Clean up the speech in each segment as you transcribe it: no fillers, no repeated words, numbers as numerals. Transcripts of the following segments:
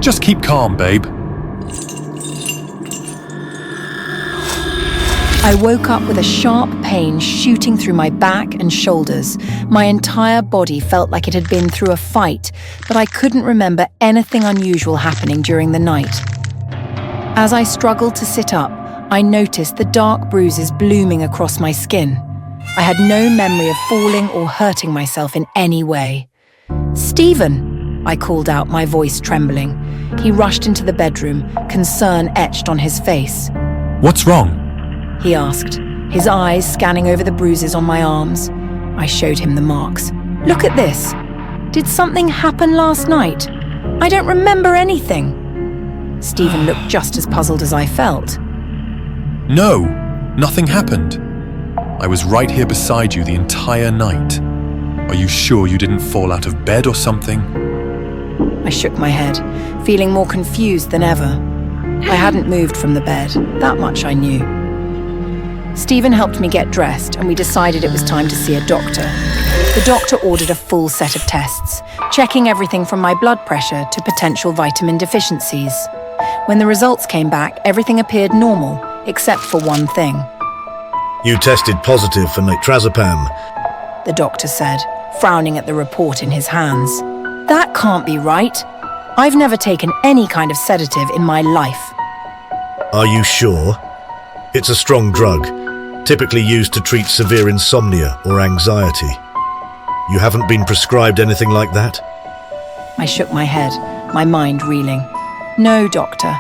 Just keep calm, babe. I woke up with a sharp pain shooting through my back and shoulders. My entire body felt like it had been through a fight, but I couldn't remember anything unusual happening during the night. As I struggled to sit up, I noticed the dark bruises blooming across my skin. I had no memory of falling or hurting myself in any way. "Stephen," I called out, my voice trembling. He rushed into the bedroom, concern etched on his face. What's wrong? He asked, his eyes scanning over the bruises on my arms. I showed him the marks. "Look at this. Did something happen last night? I don't remember anything." Stephen looked just as puzzled as I felt. No, nothing happened. I was right here beside you the entire night. Are you sure you didn't fall out of bed or something? I shook my head, feeling more confused than ever. I hadn't moved from the bed, that much I knew. Stephen helped me get dressed and we decided it was time to see a doctor. The doctor ordered a full set of tests, checking everything from my blood pressure to potential vitamin deficiencies. When the results came back, everything appeared normal, except for one thing. You tested positive for nitrazepam, the doctor said, frowning at the report in his hands. That can't be right. I've never taken any kind of sedative in my life. Are you sure? It's a strong drug, typically used to treat severe insomnia or anxiety. You haven't been prescribed anything like that? I shook my head, my mind reeling. No, doctor.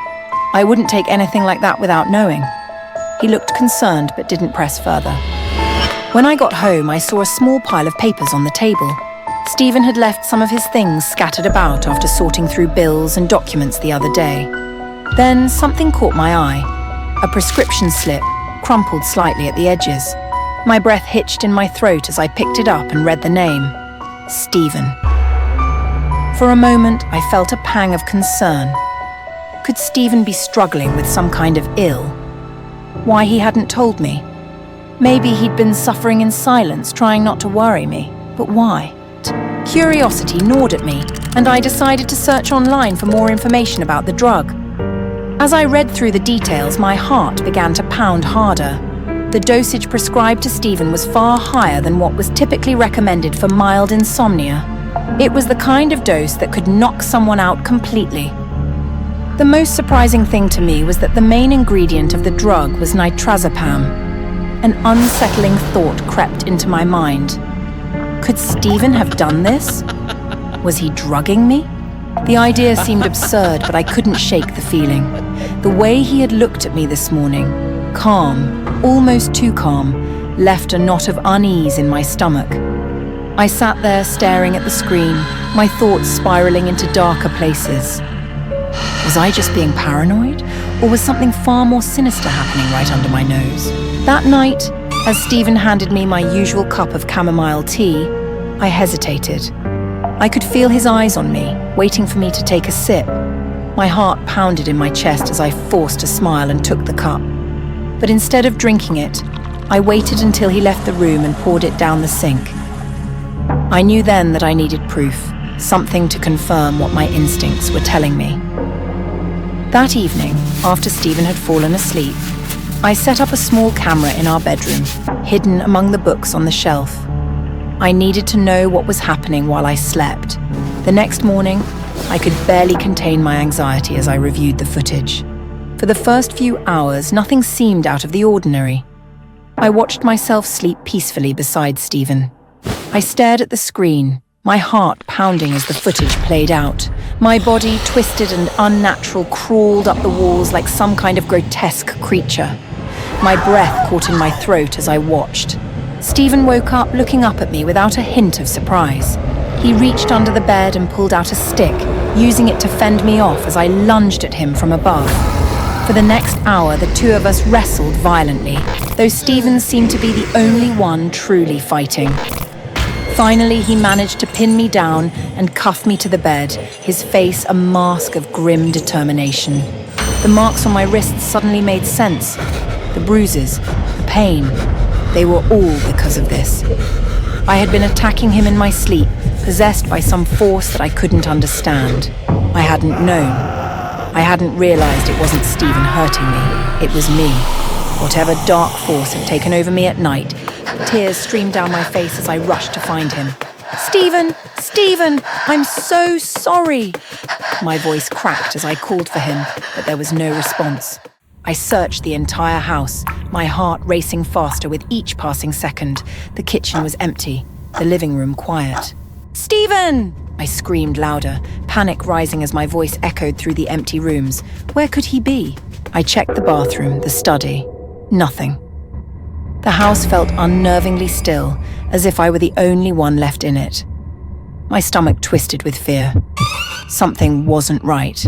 I wouldn't take anything like that without knowing. He looked concerned but didn't press further. When I got home, I saw a small pile of papers on the table. Stephen had left some of his things scattered about after sorting through bills and documents the other day. Then something caught my eye. A prescription slip, crumpled slightly at the edges. My breath hitched in my throat as I picked it up and read the name. Stephen. For a moment, I felt a pang of concern. Could Stephen be struggling with some kind of ill? Why he hadn't told me? Maybe he'd been suffering in silence, trying not to worry me. But why? Curiosity gnawed at me, and I decided to search online for more information about the drug. As I read through the details, my heart began to pound harder. The dosage prescribed to Stephen was far higher than what was typically recommended for mild insomnia. It was the kind of dose that could knock someone out completely. The most surprising thing to me was that the main ingredient of the drug was nitrazepam. An unsettling thought crept into my mind. Could Stephen have done this? Was he drugging me? The idea seemed absurd, but I couldn't shake the feeling. The way he had looked at me this morning, calm, almost too calm, left a knot of unease in my stomach. I sat there staring at the screen, my thoughts spiraling into darker places. Was I just being paranoid, or was something far more sinister happening right under my nose? That night, as Stephen handed me my usual cup of chamomile tea, I hesitated. I could feel his eyes on me, waiting for me to take a sip. My heart pounded in my chest as I forced a smile and took the cup. But instead of drinking it, I waited until he left the room and poured it down the sink. I knew then that I needed proof, something to confirm what my instincts were telling me. That evening, after Stephen had fallen asleep, I set up a small camera in our bedroom, hidden among the books on the shelf. I needed to know what was happening while I slept. The next morning, I could barely contain my anxiety as I reviewed the footage. For the first few hours, nothing seemed out of the ordinary. I watched myself sleep peacefully beside Stephen. I stared at the screen, my heart pounding as the footage played out. My body, twisted and unnatural, crawled up the walls like some kind of grotesque creature. My breath caught in my throat as I watched. Stephen woke up looking up at me without a hint of surprise. He reached under the bed and pulled out a stick, using it to fend me off as I lunged at him from above. For the next hour, the two of us wrestled violently, though Stephen seemed to be the only one truly fighting. Finally, he managed to pin me down and cuff me to the bed, his face a mask of grim determination. The marks on my wrists suddenly made sense. The bruises, the pain, they were all because of this. I had been attacking him in my sleep, possessed by some force that I couldn't understand. I hadn't known. I hadn't realized it wasn't Stephen hurting me. It was me. Whatever dark force had taken over me at night, tears streamed down my face as I rushed to find him. "Stephen! Stephen! I'm so sorry!" My voice cracked as I called for him, but there was no response. I searched the entire house, my heart racing faster with each passing second. The kitchen was empty, the living room quiet. "Stephen!" I screamed louder, panic rising as my voice echoed through the empty rooms. Where could he be? I checked the bathroom, the study. Nothing. The house felt unnervingly still, as if I were the only one left in it. My stomach twisted with fear. Something wasn't right.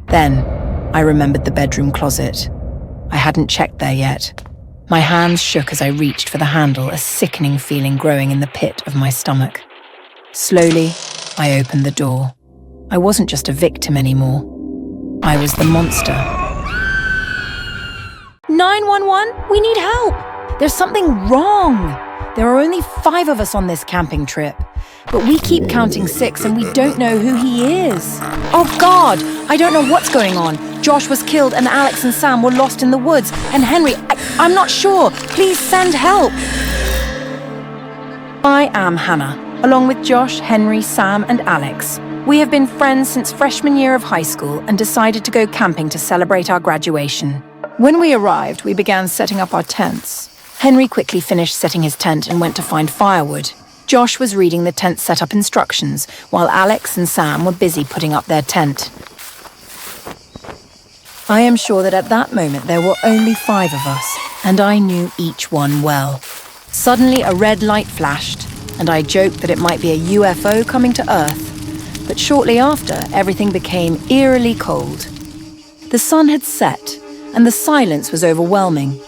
Then, I remembered the bedroom closet. I hadn't checked there yet. My hands shook as I reached for the handle, a sickening feeling growing in the pit of my stomach. Slowly, I opened the door. I wasn't just a victim anymore. I was the monster. 911, we need help! There's something wrong! There are only 5 of us on this camping trip. But we keep counting 6 and we don't know who he is. Oh God, I don't know what's going on. Josh was killed and Alex and Sam were lost in the woods. And Henry, I'm not sure. Please send help. I am Hannah, along with Josh, Henry, Sam and Alex. We have been friends since freshman year of high school and decided to go camping to celebrate our graduation. When we arrived, we began setting up our tents. Henry quickly finished setting his tent and went to find firewood. Josh was reading the tent setup instructions, while Alex and Sam were busy putting up their tent. I am sure that at that moment there were only 5 of us, and I knew each one well. Suddenly a red light flashed, and I joked that it might be a UFO coming to Earth. But shortly after, everything became eerily cold. The sun had set, and the silence was overwhelming.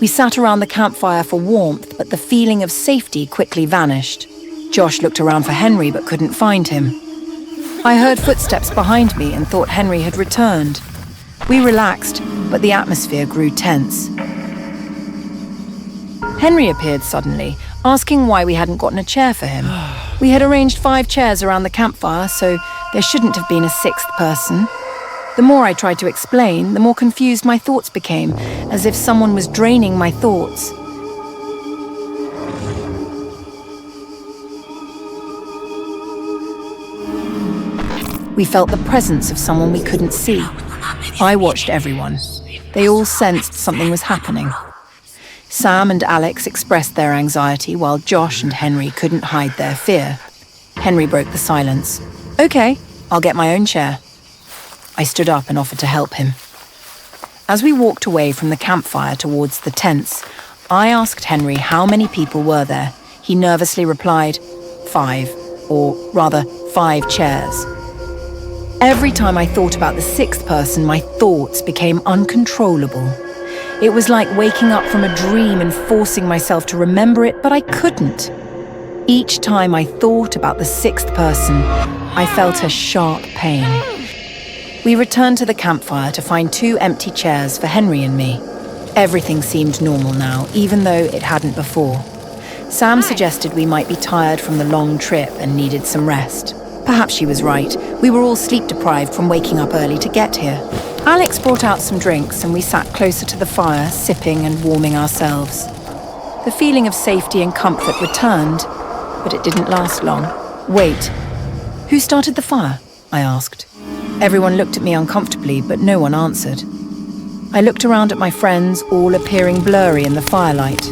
We sat around the campfire for warmth, but the feeling of safety quickly vanished. Josh looked around for Henry but couldn't find him. I heard footsteps behind me and thought Henry had returned. We relaxed, but the atmosphere grew tense. Henry appeared suddenly, asking why we hadn't gotten a chair for him. We had arranged 5 chairs around the campfire, so there shouldn't have been a 6th person. The more I tried to explain, the more confused my thoughts became, as if someone was draining my thoughts. We felt the presence of someone we couldn't see. I watched everyone. They all sensed something was happening. Sam and Alex expressed their anxiety, while Josh and Henry couldn't hide their fear. Henry broke the silence. "Okay, I'll get my own chair." I stood up and offered to help him. As we walked away from the campfire towards the tents, I asked Henry how many people were there. He nervously replied, 5, or rather 5 chairs. Every time I thought about the 6th person, my thoughts became uncontrollable. It was like waking up from a dream and forcing myself to remember it, but I couldn't. Each time I thought about the 6th person, I felt a sharp pain. We returned to the campfire to find 2 empty chairs for Henry and me. Everything seemed normal now, even though it hadn't before. Sam suggested we might be tired from the long trip and needed some rest. Perhaps she was right. We were all sleep-deprived from waking up early to get here. Alex brought out some drinks and we sat closer to the fire, sipping and warming ourselves. The feeling of safety and comfort returned, but it didn't last long. "Wait, who started the fire?" I asked. Everyone looked at me uncomfortably, but no one answered. I looked around at my friends, all appearing blurry in the firelight.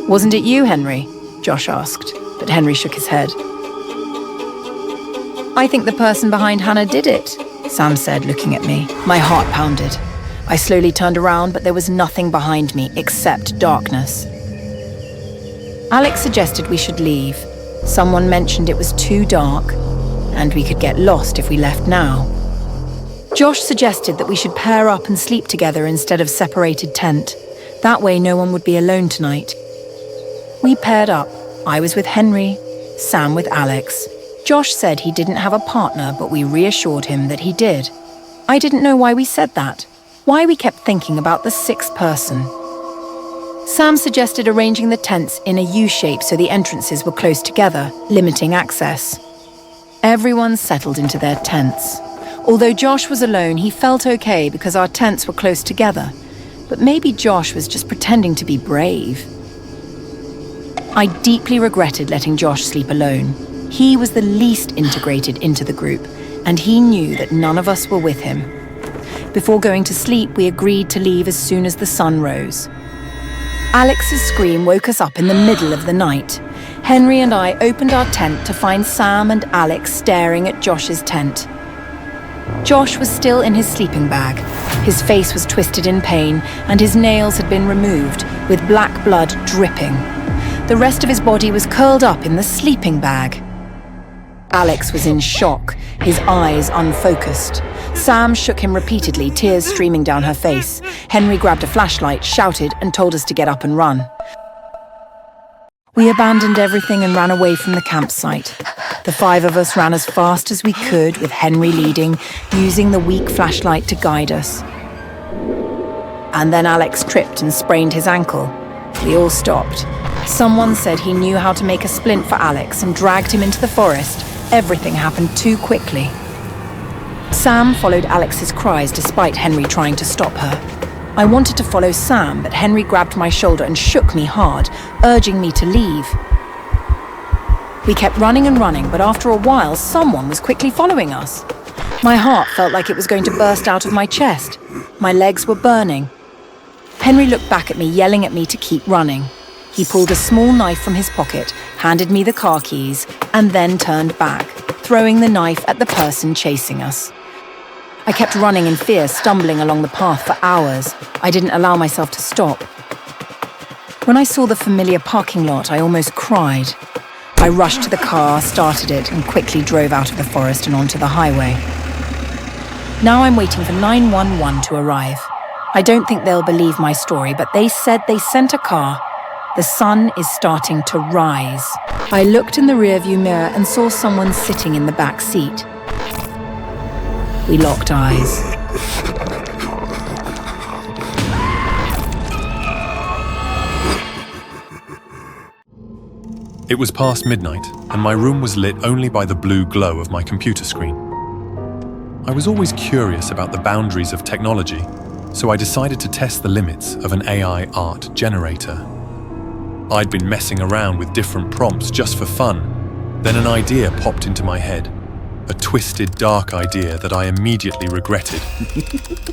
"Wasn't it you, Henry?" Josh asked, but Henry shook his head. "I think the person behind Hannah did it," Sam said, looking at me. My heart pounded. I slowly turned around, but there was nothing behind me except darkness. Alex suggested we should leave. Someone mentioned it was too dark, and we could get lost if we left now. Josh suggested that we should pair up and sleep together instead of separated tent. That way no one would be alone tonight. We paired up. I was with Henry, Sam with Alex. Josh said he didn't have a partner, but we reassured him that he did. I didn't know why we said that, why we kept thinking about the 6th person. Sam suggested arranging the tents in a U shape so the entrances were close together, limiting access. Everyone settled into their tents. Although Josh was alone, he felt okay because our tents were close together. But maybe Josh was just pretending to be brave. I deeply regretted letting Josh sleep alone. He was the least integrated into the group, and he knew that none of us were with him. Before going to sleep, we agreed to leave as soon as the sun rose. Alex's scream woke us up in the middle of the night. Henry and I opened our tent to find Sam and Alex staring at Josh's tent. Josh was still in his sleeping bag. His face was twisted in pain, and his nails had been removed, with black blood dripping. The rest of his body was curled up in the sleeping bag. Alex was in shock, his eyes unfocused. Sam shook him repeatedly, tears streaming down her face. Henry grabbed a flashlight, shouted, and told us to get up and run. We abandoned everything and ran away from the campsite. The 5 of us ran as fast as we could, with Henry leading, using the weak flashlight to guide us. And then Alex tripped and sprained his ankle. We all stopped. Someone said he knew how to make a splint for Alex and dragged him into the forest. Everything happened too quickly. Sam followed Alex's cries despite Henry trying to stop her. I wanted to follow Sam, but Henry grabbed my shoulder and shook me hard, urging me to leave. We kept running and running, but after a while, someone was quickly following us. My heart felt like it was going to burst out of my chest. My legs were burning. Henry looked back at me, yelling at me to keep running. He pulled a small knife from his pocket, handed me the car keys, and then turned back, throwing the knife at the person chasing us. I kept running in fear, stumbling along the path for hours. I didn't allow myself to stop. When I saw the familiar parking lot, I almost cried. I rushed to the car, started it, and quickly drove out of the forest and onto the highway. Now I'm waiting for 911 to arrive. I don't think they'll believe my story, but they said they sent a car. The sun is starting to rise. I looked in the rearview mirror and saw someone sitting in the back seat. We locked eyes. It was past midnight, and my room was lit only by the blue glow of my computer screen. I was always curious about the boundaries of technology, so I decided to test the limits of an AI art generator. I'd been messing around with different prompts just for fun. Then an idea popped into my head. A twisted, dark idea that I immediately regretted.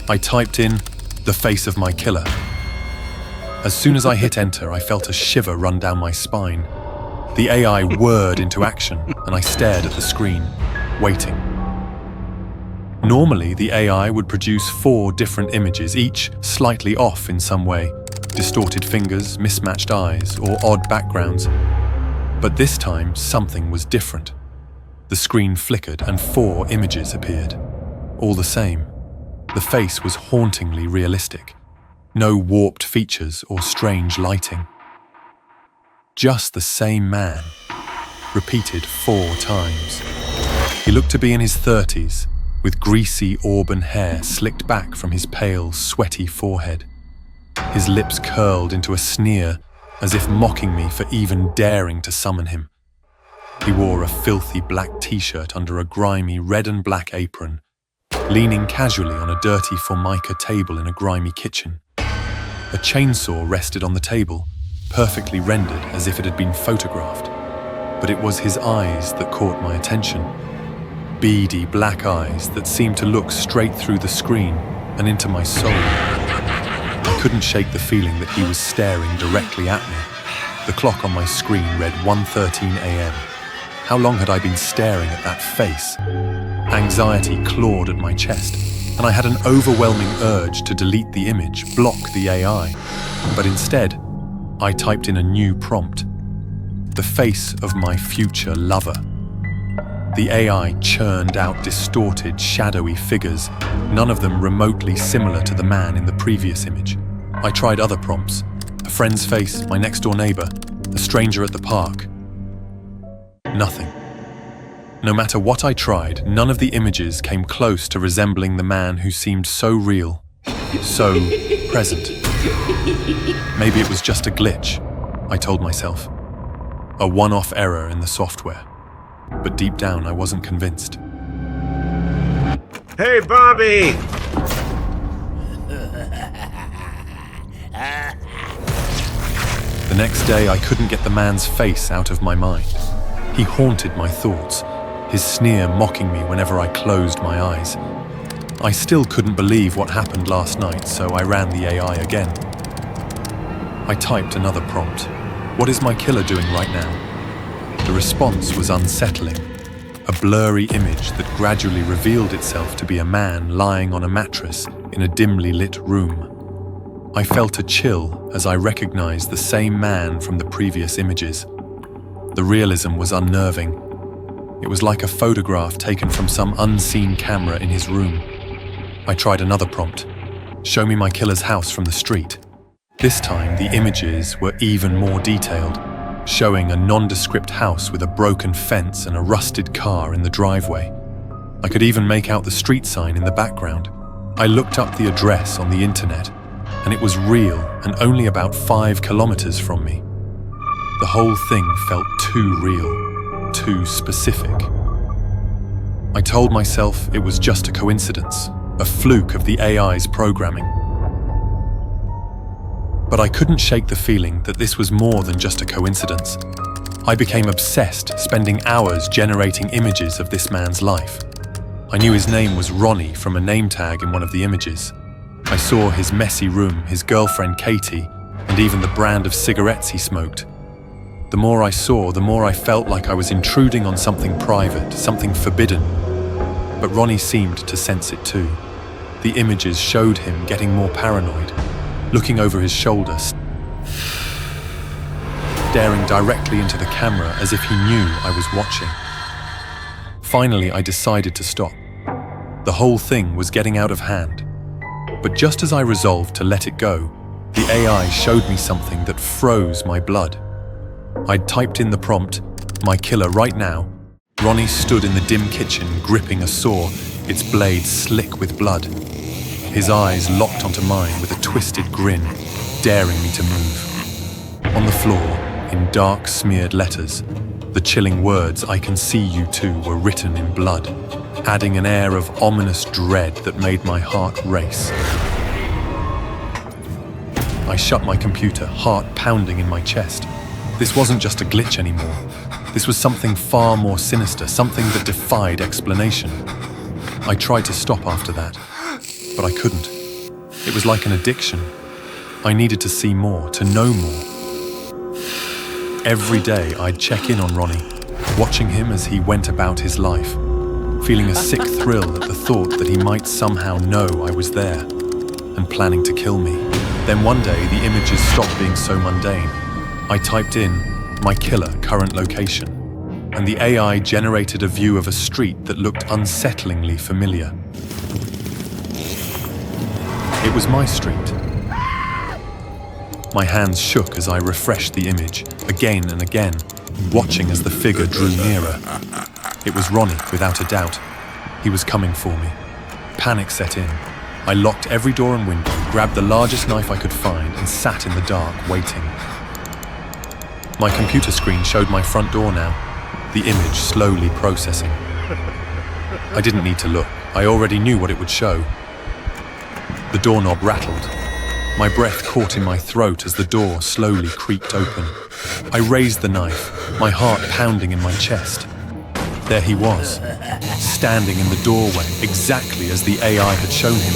I typed in, "the face of my killer." As soon as I hit enter, I felt a shiver run down my spine. The AI whirred into action, and I stared at the screen, waiting. Normally, the AI would produce 4 different images, each slightly off in some way. Distorted fingers, mismatched eyes, or odd backgrounds. But this time, something was different. The screen flickered and 4 images appeared. All the same, the face was hauntingly realistic. No warped features or strange lighting. Just the same man, repeated 4 times. He looked to be in his 30s, with greasy auburn hair slicked back from his pale, sweaty forehead. His lips curled into a sneer, as if mocking me for even daring to summon him. He wore a filthy black t-shirt under a grimy red and black apron, leaning casually on a dirty formica table in a grimy kitchen. A chainsaw rested on the table, perfectly rendered as if it had been photographed. But it was his eyes that caught my attention. Beady black eyes that seemed to look straight through the screen and into my soul. I couldn't shake the feeling that he was staring directly at me. The clock on my screen read 1:13 a.m. How long had I been staring at that face? Anxiety clawed at my chest, and I had an overwhelming urge to delete the image, block the AI. But instead, I typed in a new prompt. The face of my future lover. The AI churned out distorted, shadowy figures, none of them remotely similar to the man in the previous image. I tried other prompts. A friend's face, my next-door neighbor, a stranger at the park. Nothing. No matter what I tried, none of the images came close to resembling the man who seemed so real, so present. Maybe it was just a glitch, I told myself. A one-off error in the software. But deep down, I wasn't convinced. Hey, Bobby! The next day, I couldn't get the man's face out of my mind. He haunted my thoughts, his sneer mocking me whenever I closed my eyes. I still couldn't believe what happened last night, so I ran the AI again. I typed another prompt. What is my killer doing right now? The response was unsettling. A blurry image that gradually revealed itself to be a man lying on a mattress in a dimly lit room. I felt a chill as I recognized the same man from the previous images. The realism was unnerving. It was like a photograph taken from some unseen camera in his room. I tried another prompt. Show me my killer's house from the street. This time, the images were even more detailed, showing a nondescript house with a broken fence and a rusted car in the driveway. I could even make out the street sign in the background. I looked up the address on the internet, and it was real and only about 5 kilometers from me. The whole thing felt too real, too specific. I told myself it was just a coincidence, a fluke of the AI's programming. But I couldn't shake the feeling that this was more than just a coincidence. I became obsessed, spending hours generating images of this man's life. I knew his name was Ronnie from a name tag in one of the images. I saw his messy room, his girlfriend Katie, and even the brand of cigarettes he smoked. The more I saw, the more I felt like I was intruding on something private, something forbidden. But Ronnie seemed to sense it too. The images showed him getting more paranoid, looking over his shoulder, staring directly into the camera as if he knew I was watching. Finally, I decided to stop. The whole thing was getting out of hand. But just as I resolved to let it go, the AI showed me something that froze my blood. I'd typed in the prompt, "My killer right now." Ronnie stood in the dim kitchen, gripping a saw, its blade slick with blood. His eyes locked onto mine with a twisted grin, daring me to move. On the floor, in dark, smeared letters, the chilling words, "I can see you too," were written in blood, adding an air of ominous dread that made my heart race. I shut my computer, heart pounding in my chest. This wasn't just a glitch anymore. This was something far more sinister, something that defied explanation. I tried to stop after that, but I couldn't. It was like an addiction. I needed to see more, to know more. Every day I'd check in on Ronnie, watching him as he went about his life, feeling a sick thrill at the thought that he might somehow know I was there and planning to kill me. Then one day the images stopped being so mundane. I typed in, "My killer, current location," and the AI generated a view of a street that looked unsettlingly familiar. It was my street. My hands shook as I refreshed the image, again and again, watching as the figure drew nearer. It was Ronnie, without a doubt. He was coming for me. Panic set in. I locked every door and window, grabbed the largest knife I could find, and sat in the dark, waiting. My computer screen showed my front door now, the image slowly processing. I didn't need to look. I already knew what it would show. The doorknob rattled. My breath caught in my throat as the door slowly creaked open. I raised the knife, my heart pounding in my chest. There he was, standing in the doorway, exactly as the AI had shown him.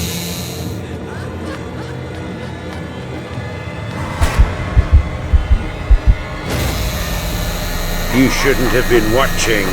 You shouldn't have been watching.